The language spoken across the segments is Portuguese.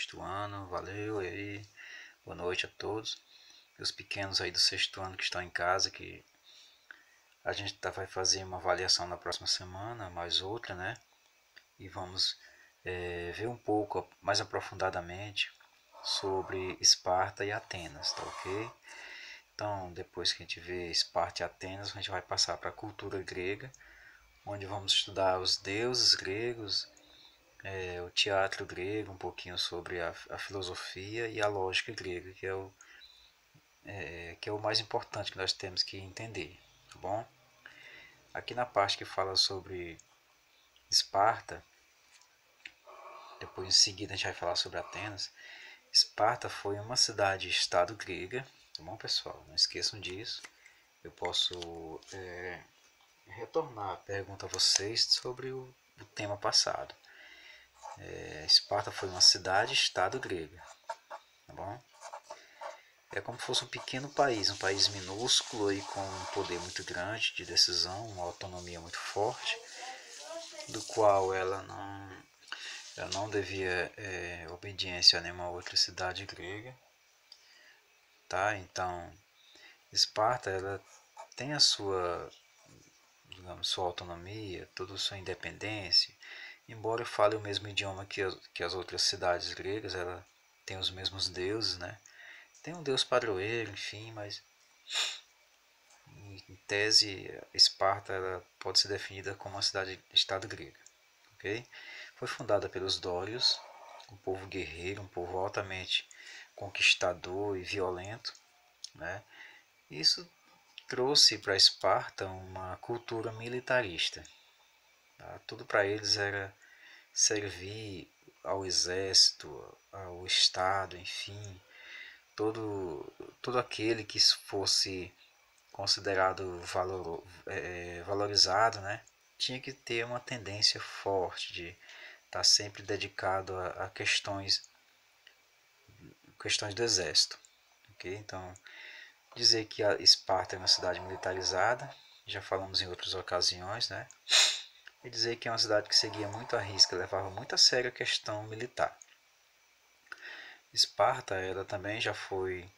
sexto ano. Valeu, e aí, boa noite a todos. E os pequenos aí do sexto ano que estão em casa, que a gente vai fazer uma avaliação na próxima semana, mais outra, né? E vamos ver um pouco mais aprofundadamente sobre Esparta e Atenas, tá ok? Então, depois que a gente vê Esparta e Atenas, a gente vai passar para a cultura grega, onde vamos estudar os deuses gregos, o teatro grego, um pouquinho sobre a filosofia e a lógica grega, que é o mais importante que nós temos que entender, tá bom? Aqui na parte que fala sobre Esparta, depois em seguida a gente vai falar sobre Atenas. Esparta foi uma cidade-estado grega, tá bom, pessoal? Não esqueçam disso. Eu posso retornar a pergunta a vocês sobre o tema passado. Esparta foi uma cidade-estado grega, tá bom? É como se fosse um pequeno país, um país minúsculo e com um poder muito grande de decisão, uma autonomia muito forte, do qual ela não devia obediência a nenhuma outra cidade grega, tá? Então, Esparta ela tem a sua, digamos, sua autonomia, toda a sua independência, embora fale o mesmo idioma que as outras cidades gregas, ela tem os mesmos deuses, né? Tem um deus padroeiro, enfim, mas em tese Esparta ela pode ser definida como uma cidade-estado grega, ok? Foi fundada pelos dórios, um povo guerreiro, um povo altamente conquistador e violento, né? Isso trouxe para Esparta uma cultura militarista, tá? Tudo para eles era servir ao exército, ao Estado, enfim, todo aquele que fosse considerado valorizado, né, tinha que ter uma tendência forte de estar sempre dedicado a questões do exército. Okay? Então, dizer que a Esparta é uma cidade militarizada, já falamos em outras ocasiões, né? E dizer que é uma cidade que seguia muito à risca, levava muito a sério a questão militar. Esparta ela também já foi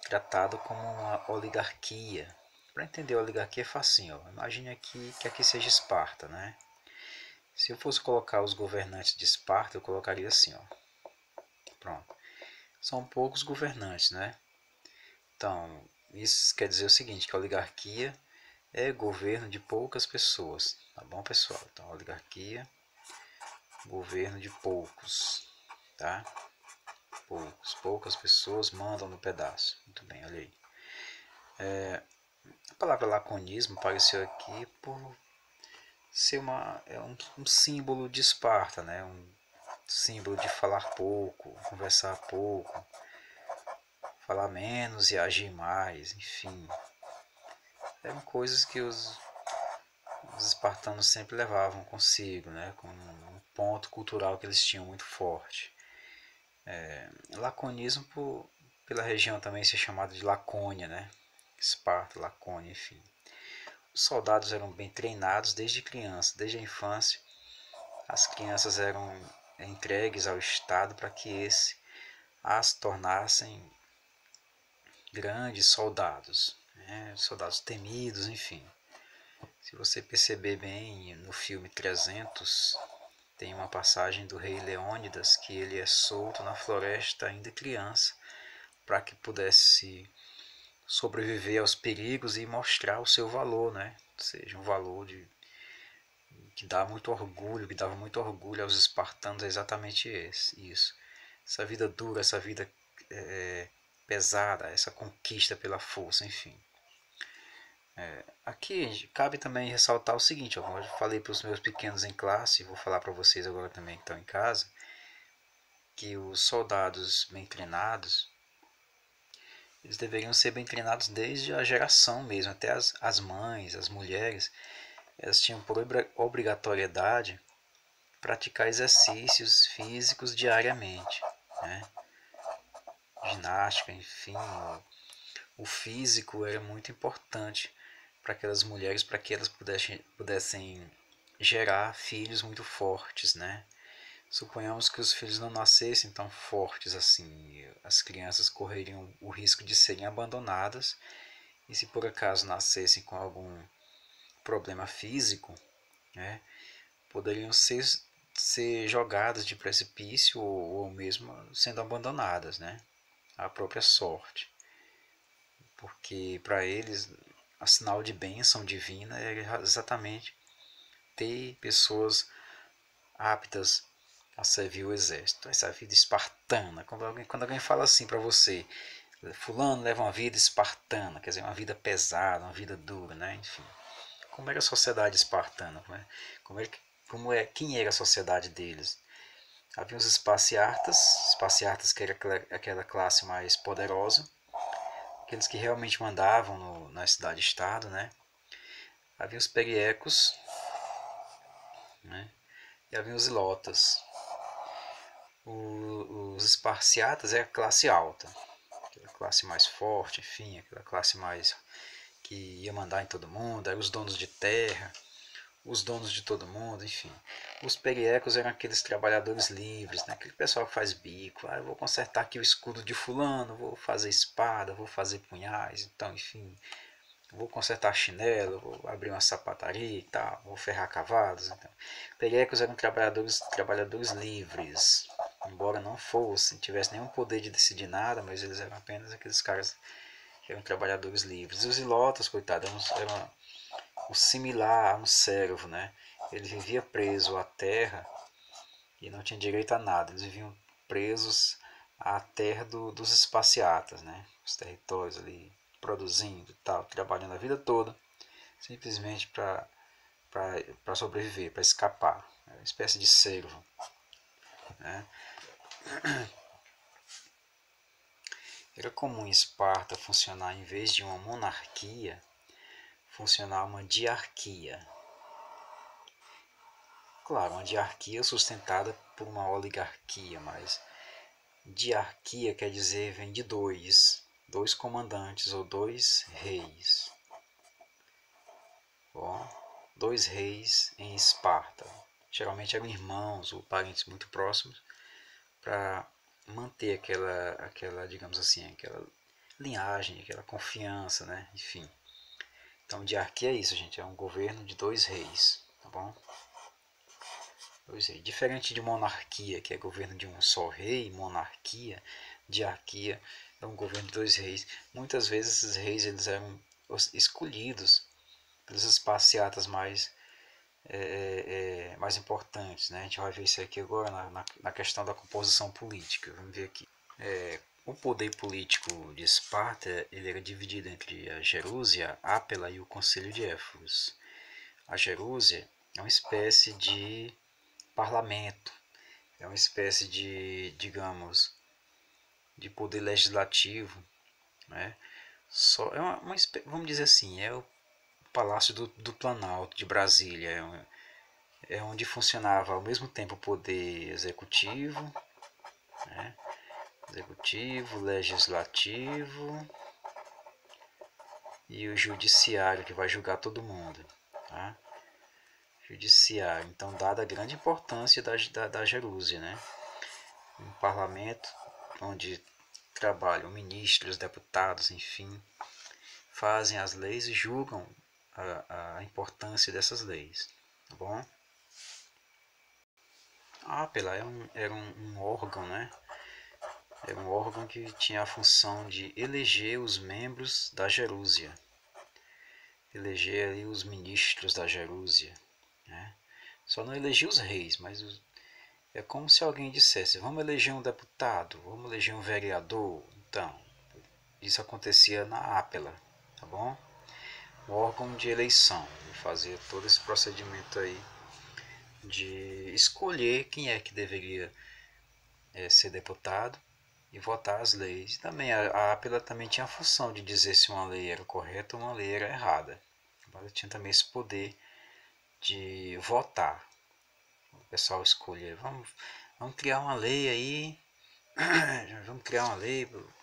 tratada como uma oligarquia. Para entender a oligarquia é facinho. Ó. Imagine aqui que aqui seja Esparta, né? Se eu fosse colocar os governantes de Esparta, eu colocaria assim, ó. Pronto. São poucos governantes, né? Então, isso quer dizer o seguinte, que a oligarquia é governo de poucas pessoas, tá bom, pessoal? Então, oligarquia, governo de poucos, tá? Poucas pessoas mandam no pedaço. Muito bem, olha aí. A palavra laconismo apareceu aqui por ser um símbolo de Esparta, né? Um símbolo de falar pouco, conversar pouco, falar menos e agir mais, enfim. Eram coisas que os espartanos sempre levavam consigo, né? Com um ponto cultural que eles tinham muito forte. Laconismo pela região também ser chamado de Lacônia, né? Esparta, Lacônia, enfim. Os soldados eram bem treinados desde criança, desde a infância. As crianças eram entregues ao Estado para que esse as tornassem grandes soldados, né? Soldados temidos, enfim. Se você perceber bem, no filme 300 tem uma passagem do rei Leônidas que ele é solto na floresta ainda criança para que pudesse sobreviver aos perigos e mostrar o seu valor, né? Ou seja, um valor que dá muito orgulho, que dava muito orgulho aos espartanos, é exatamente isso. Essa vida dura, essa vida pesada, essa conquista pela força, enfim. Aqui cabe também ressaltar o seguinte, ó, como eu falei para os meus pequenos em classe, vou falar para vocês agora também que estão em casa, que os soldados bem treinados, eles deveriam ser bem treinados desde a geração mesmo, até as mães, as mulheres, elas tinham por obrigatoriedade praticar exercícios físicos diariamente, né? Ginástica, enfim, o físico era muito importante para aquelas mulheres, para que elas pudessem gerar filhos muito fortes, né? Suponhamos que os filhos não nascessem tão fortes assim, as crianças correriam o risco de serem abandonadas, e se por acaso nascessem com algum problema físico, né, poderiam ser jogadas de precipício ou mesmo sendo abandonadas, né, à própria sorte. Porque para eles, a sinal de bênção divina é exatamente ter pessoas aptas a servir o exército. Essa vida espartana. Quando alguém fala assim para você, fulano leva uma vida espartana, quer dizer, uma vida pesada, uma vida dura, né? Enfim. Como era a sociedade espartana? Quem era a sociedade deles? Havia os Esparciatas que era aquela classe mais poderosa, aqueles que realmente mandavam na cidade-estado, né? Havia os Periecos, né? E havia os Ilotas. Os Esparciatas é a classe alta, aquela classe mais forte, enfim, aquela classe mais que ia mandar em todo mundo, eram os donos de terra, os donos de todo mundo, enfim. Os periecos eram aqueles trabalhadores livres, né? Aquele pessoal que faz bico, eu vou consertar aqui o escudo de fulano, vou fazer espada, vou fazer punhais, então, enfim, vou consertar chinelo, vou abrir uma sapataria e tal, vou ferrar cavalos. Então. Periecos eram trabalhadores livres, embora não fossem, tivessem nenhum poder de decidir nada, mas eles eram apenas aqueles caras que eram trabalhadores livres. E os ilotas, coitados, eram o similar a um servo, né? Ele vivia preso à terra e não tinha direito a nada. Eles viviam presos à terra dos Esparciatas, né? Os territórios ali, produzindo e tal, trabalhando a vida toda, simplesmente para sobreviver, para escapar. É uma espécie de servo, né? Era comum em Esparta funcionar, em vez de uma monarquia, funcionar uma diarquia. Claro, uma diarquia sustentada por uma oligarquia, mas diarquia quer dizer vem de dois comandantes ou dois reis. Bom, dois reis em Esparta. Geralmente eram irmãos ou parentes muito próximos para manter aquela, digamos assim, aquela linhagem, aquela confiança, né? Enfim. Então, diarquia é isso, gente, é um governo de dois reis, tá bom? Diferente de monarquia, que é governo de um só rei, monarquia, diarquia é um governo de dois reis. Muitas vezes esses reis eles eram escolhidos pelos espaciatas mais importantes. Né? A gente vai ver isso aqui agora na questão da composição política. Vamos ver aqui. O poder político de Esparta ele era dividido entre a Gerúsia, a Ápela e o Conselho de Éforos. A Gerúsia é uma espécie de parlamento, é uma espécie de, digamos, de poder legislativo, né? Vamos dizer assim, é o Palácio do Planalto de Brasília, é onde funcionava ao mesmo tempo o poder executivo, né? Executivo, legislativo e o judiciário que vai julgar todo mundo, tá? Judiciário, então dada a grande importância da Gerúsia, né? Um parlamento onde trabalham ministros, deputados, enfim, fazem as leis e julgam a importância dessas leis, tá bom? A APELA era um órgão, né? Era um órgão que tinha a função de eleger os membros da Gerúsia, eleger ali os ministros da Gerúsia, né? Só não elegia os reis, mas é como se alguém dissesse, vamos eleger um deputado, vamos eleger um vereador. Então, isso acontecia na APELA, tá bom? O órgão de eleição, fazia todo esse procedimento aí de escolher quem é que deveria ser deputado e votar as leis. Também a APELA também tinha a função de dizer se uma lei era correta ou uma lei era errada. Ela tinha também esse poder de votar. O pessoal escolher, vamos criar uma lei aí, vamos criar uma lei para o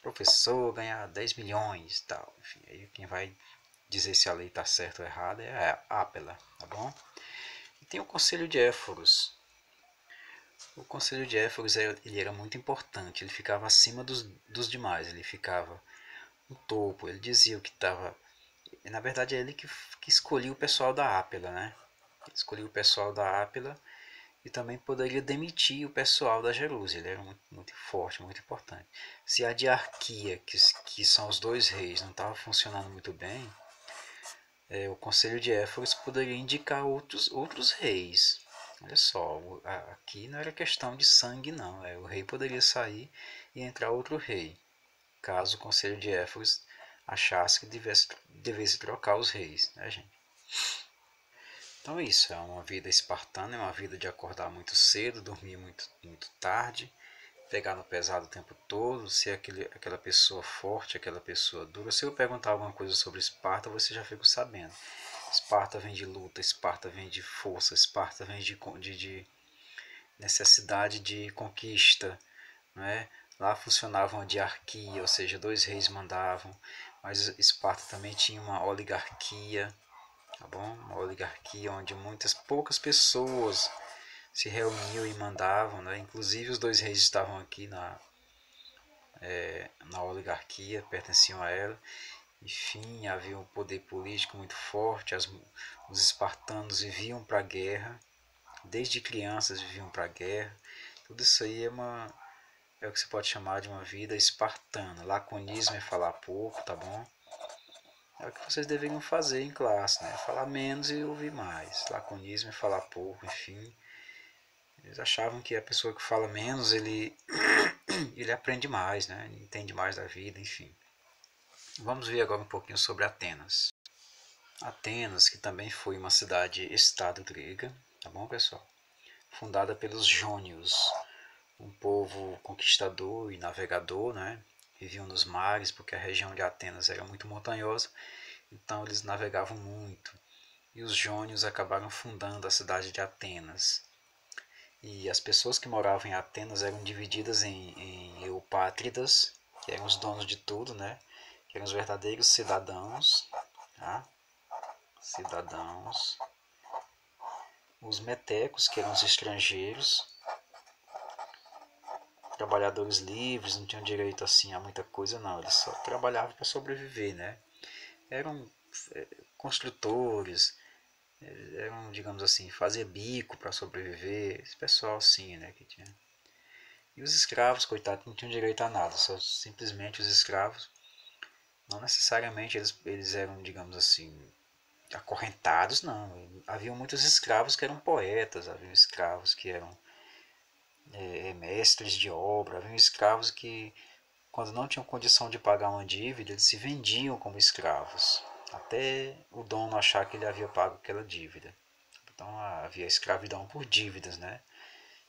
professor ganhar 10 milhões e tal. Enfim, aí quem vai dizer se a lei está certa ou errada é a APELA, tá bom? E tem o Conselho de Éforos. O conselho de Éforos ele era muito importante, ele ficava acima dos demais, ele ficava no topo, ele dizia o que estava. Na verdade é ele que escolhia o pessoal da Ápila, né? Ele escolhia o pessoal da Ápila e também poderia demitir o pessoal da Jerusa, ele era muito, muito forte, muito importante. Se a diarquia, que são os dois reis, não estava funcionando muito bem, o conselho de Éforos poderia indicar outros reis. Olha só, aqui não era questão de sangue não, o rei poderia sair e entrar outro rei, caso o conselho de Éforos achasse que devesse trocar os reis, né, gente? Então é isso, é uma vida espartana, é uma vida de acordar muito cedo, dormir muito, muito tarde, pegar no pesado o tempo todo, ser aquela pessoa forte, aquela pessoa dura. Se eu perguntar alguma coisa sobre Esparta, você já fica sabendo. Esparta vem de luta, Esparta vem de força, Esparta vem de necessidade de conquista, não é? Lá funcionava uma diarquia, ou seja, dois reis mandavam, mas Esparta também tinha uma oligarquia, tá bom? Uma oligarquia onde poucas pessoas se reuniam e mandavam, né? Inclusive os dois reis estavam aqui na oligarquia, pertenciam a ela. Enfim, havia um poder político muito forte, os espartanos viviam para a guerra, desde crianças viviam para a guerra. Tudo isso aí é o que se pode chamar de uma vida espartana. Laconismo é falar pouco, tá bom? É o que vocês deveriam fazer em classe, né? Falar menos e ouvir mais. Laconismo é falar pouco, enfim. Eles achavam que a pessoa que fala menos, ele aprende mais, né? Ele entende mais da vida, enfim. Vamos ver agora um pouquinho sobre Atenas. Atenas, que também foi uma cidade-estado grega, tá bom, pessoal? Fundada pelos jônios, um povo conquistador e navegador, né? Viviam nos mares, porque a região de Atenas era muito montanhosa, então eles navegavam muito. E os jônios acabaram fundando a cidade de Atenas. E as pessoas que moravam em Atenas eram divididas em eupátridas, que eram os donos de tudo, né? Que eram os verdadeiros cidadãos, tá? Cidadãos. Os metecos, que eram os estrangeiros, trabalhadores livres, não tinham direito assim a muita coisa, não. Eles só trabalhavam para sobreviver, né? Eram construtores, eram, digamos assim, fazia bico para sobreviver, esse pessoal assim, né, que tinha. E os escravos, coitados, não tinham direito a nada, só simplesmente os escravos, não necessariamente eles eram, digamos assim, acorrentados, não. Havia muitos escravos que eram poetas, havia escravos que eram mestres de obra, havia escravos que, quando não tinham condição de pagar uma dívida, eles se vendiam como escravos, até o dono achar que ele havia pago aquela dívida. Então havia escravidão por dívidas, né?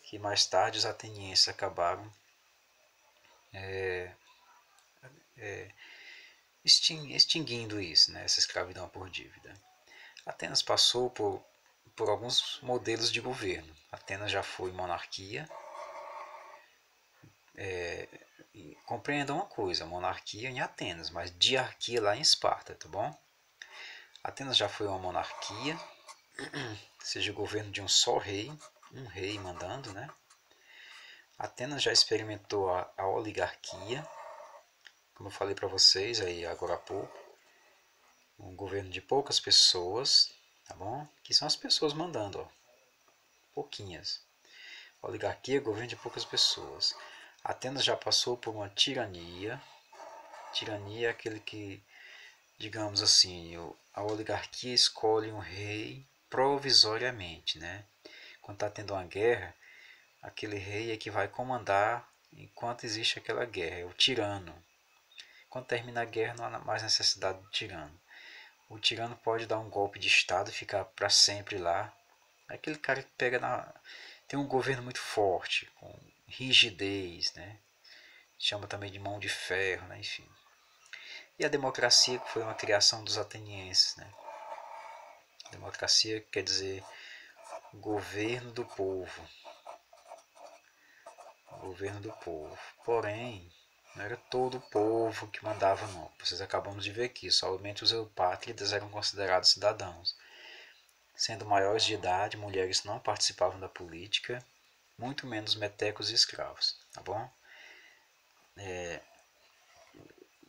Que mais tarde os atenienses acabaram extinguindo isso, né? Essa escravidão por dívida. Atenas passou por alguns modelos de governo. Atenas já foi monarquia. Compreenda uma coisa, monarquia em Atenas, mas diarquia lá em Esparta, tá bom? Atenas já foi uma monarquia, seja o governo de um só rei, um rei mandando, né? Atenas já experimentou a oligarquia, como eu falei para vocês aí agora há pouco, um governo de poucas pessoas, tá bom? Que são as pessoas mandando, ó, pouquinhas. Oligarquia, governo de poucas pessoas. Atenas já passou por uma tirania. Tirania é aquele que, digamos assim, a oligarquia escolhe um rei provisoriamente, né? Quando está tendo uma guerra, aquele rei é que vai comandar enquanto existe aquela guerra, é o tirano. Quando termina a guerra, não há mais necessidade do tirano. O tirano pode dar um golpe de estado e ficar para sempre lá. É aquele cara que tem um governo muito forte, com rigidez, né? Chama também de mão de ferro, né? Enfim. E a democracia, que foi uma criação dos atenienses, né? Democracia quer dizer governo do povo. Governo do povo. Porém, não era todo o povo que mandava, não. Vocês acabamos de ver aqui, somente os eupátridas eram considerados cidadãos. Sendo maiores de idade, mulheres não participavam da política, muito menos metecos e escravos, tá bom?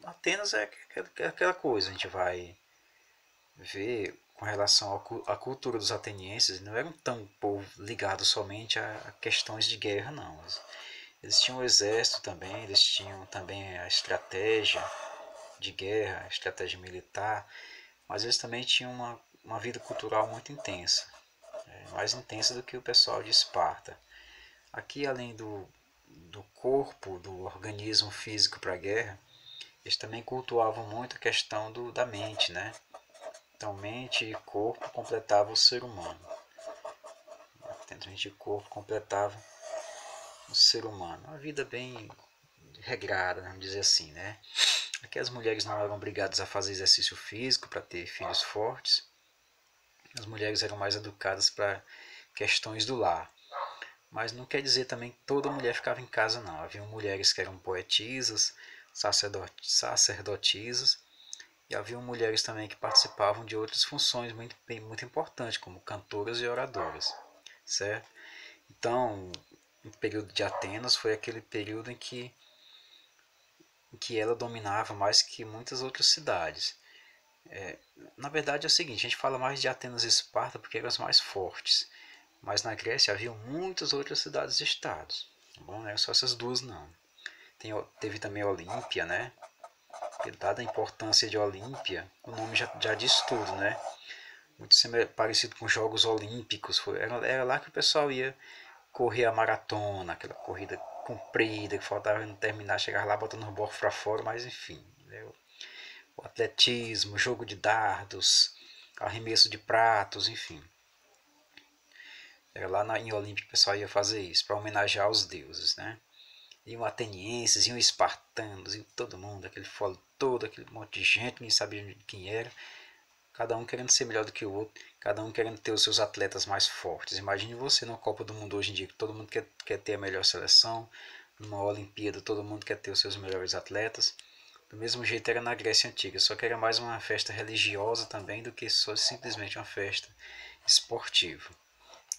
Atenas é aquela coisa, a gente vai ver com relação à cultura dos atenienses, não eram tão povo ligado somente a questões de guerra, não. Eles tinham o exército também, eles tinham também a estratégia de guerra, a estratégia militar, mas eles também tinham uma vida cultural muito intensa, mais intensa do que o pessoal de Esparta. Aqui, além do corpo, do organismo físico para a guerra, eles também cultuavam muito a questão da mente, né? Então, mente e corpo completavam o ser humano. Mente e corpo completavam o ser humano. Uma vida bem regrada, vamos dizer assim, né? Aqui as mulheres não eram obrigadas a fazer exercício físico para ter filhos fortes. As mulheres eram mais educadas para questões do lar. Mas não quer dizer também que toda mulher ficava em casa, não. Havia mulheres que eram poetisas, sacerdotisas, e havia mulheres também que participavam de outras funções muito importantes, como cantoras e oradoras, certo? Então, o período de Atenas foi aquele período em que ela dominava mais que muitas outras cidades. Na verdade é o seguinte, a gente fala mais de Atenas e Esparta porque eram as mais fortes, mas na Grécia havia muitas outras cidades-estados, tá bom? Não eram só essas duas não. Teve também Olímpia, né? Dada a importância de Olímpia, o nome já diz tudo, né? Muito parecido com Jogos Olímpicos. Era lá que o pessoal ia correr a maratona, aquela corrida comprida, que faltava não terminar, chegar lá botando o bordo para fora, mas enfim. Né? O atletismo, jogo de dardos, arremesso de pratos, enfim. Era lá em Olímpia que o pessoal ia fazer isso, para homenagear os deuses, né? Iam atenienses, iam espartanos, iam todo mundo, aquele folo todo, aquele monte de gente, ninguém sabia quem era, cada um querendo ser melhor do que o outro, cada um querendo ter os seus atletas mais fortes. Imagine você na Copa do Mundo hoje em dia, que todo mundo quer ter a melhor seleção, numa Olimpíada todo mundo quer ter os seus melhores atletas. Do mesmo jeito era na Grécia Antiga, só que era mais uma festa religiosa também do que só simplesmente uma festa esportiva,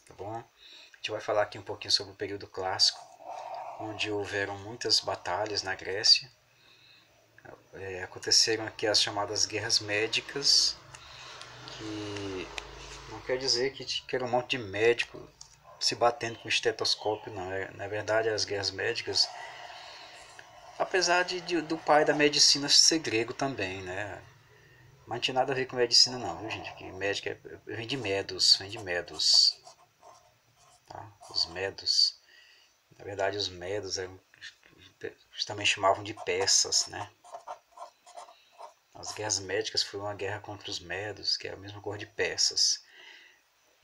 tá bom? A gente vai falar aqui um pouquinho sobre o período clássico, onde houveram muitas batalhas na Grécia. Aconteceram aqui as chamadas guerras médicas, que não quer dizer que era um monte de médico se batendo com estetoscópio, não. Na verdade, as guerras médicas, apesar do pai da medicina ser grego também, né? Mas não tinha nada a ver com medicina não, viu gente? Que médica vem de medos, tá? Os medos. Na verdade, os medos eram, também chamavam de persas, né? As guerras médicas foi uma guerra contra os medos, que é a mesma cor de persas.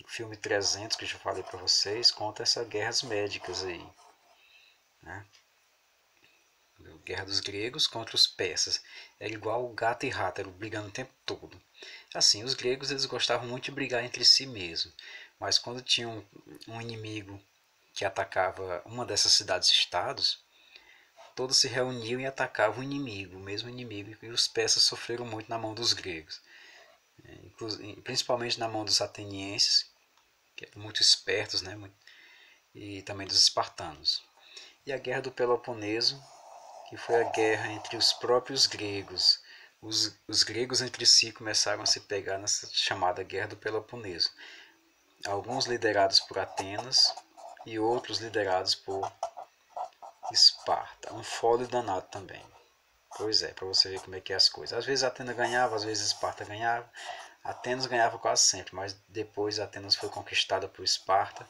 O filme 300, que eu já falei para vocês, conta essas guerras médicas aí, né? Guerra dos gregos contra os persas. Era igual gato e rato, eram brigando o tempo todo. Assim, os gregos eles gostavam muito de brigar entre si mesmo, mas quando tinham um inimigo que atacava uma dessas cidades-estados, todos se reuniam e atacavam o inimigo, o mesmo inimigo, e os persas sofreram muito na mão dos gregos, principalmente na mão dos atenienses, que eram muito espertos, né? E também dos espartanos. E a Guerra do Peloponeso, que foi a guerra entre os próprios gregos. Os gregos entre si começaram a se pegar nessa chamada Guerra do Peloponeso. Alguns liderados por Atenas e outros liderados por Esparta. Um fólio danado também. Pois é, para você ver como é que é as coisas. Às vezes Atenas ganhava, às vezes Esparta ganhava. Atenas ganhava quase sempre, mas depois Atenas foi conquistada por Esparta.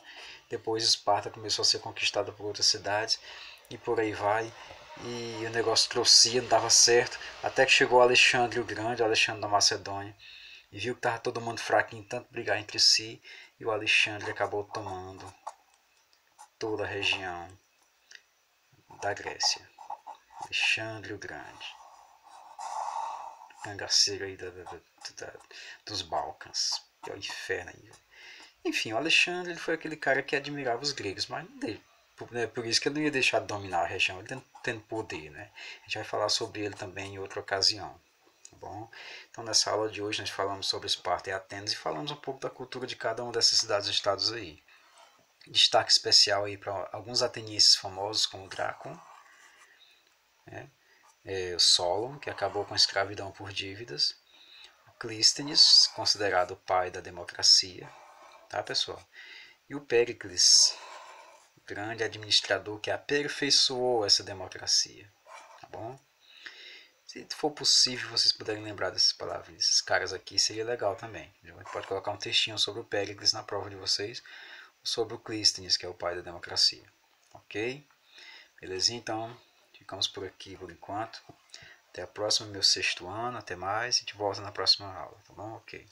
Depois Esparta começou a ser conquistada por outras cidades e por aí vai. E o negócio trouxe, não dava certo. Até que chegou Alexandre o Grande, o Alexandre da Macedônia, e viu que estava todo mundo fraquinho, tanto brigar entre si. E o Alexandre acabou tomando toda a região da Grécia. Alexandre o Grande, cangaceiro aí dos Balcãs, que é o inferno aí. Enfim, o Alexandre ele foi aquele cara que admirava os gregos, mas não dele. Por isso que ele não ia deixar de dominar a região, ele tendo poder, né? A gente vai falar sobre ele também em outra ocasião, tá bom? Então nessa aula de hoje nós falamos sobre Esparta e Atenas e falamos um pouco da cultura de cada uma dessas cidades-estados aí. Destaque especial aí para alguns atenienses famosos como Drácula, né? O Solon, que acabou com a escravidão por dívidas, o Clístenes, considerado o pai da democracia, tá, pessoal? E o Péricles, o grande administrador que aperfeiçoou essa democracia, tá bom? Se for possível, vocês puderem lembrar dessas palavras, desses caras aqui, seria legal também. A gente pode colocar um textinho sobre o Péricles na prova de vocês, sobre o Clístenes, que é o pai da democracia, ok? Belezinha? Então, ficamos por aqui por enquanto. Até a próxima, meu sexto ano. Até mais. A gente volta na próxima aula, tá bom? Ok.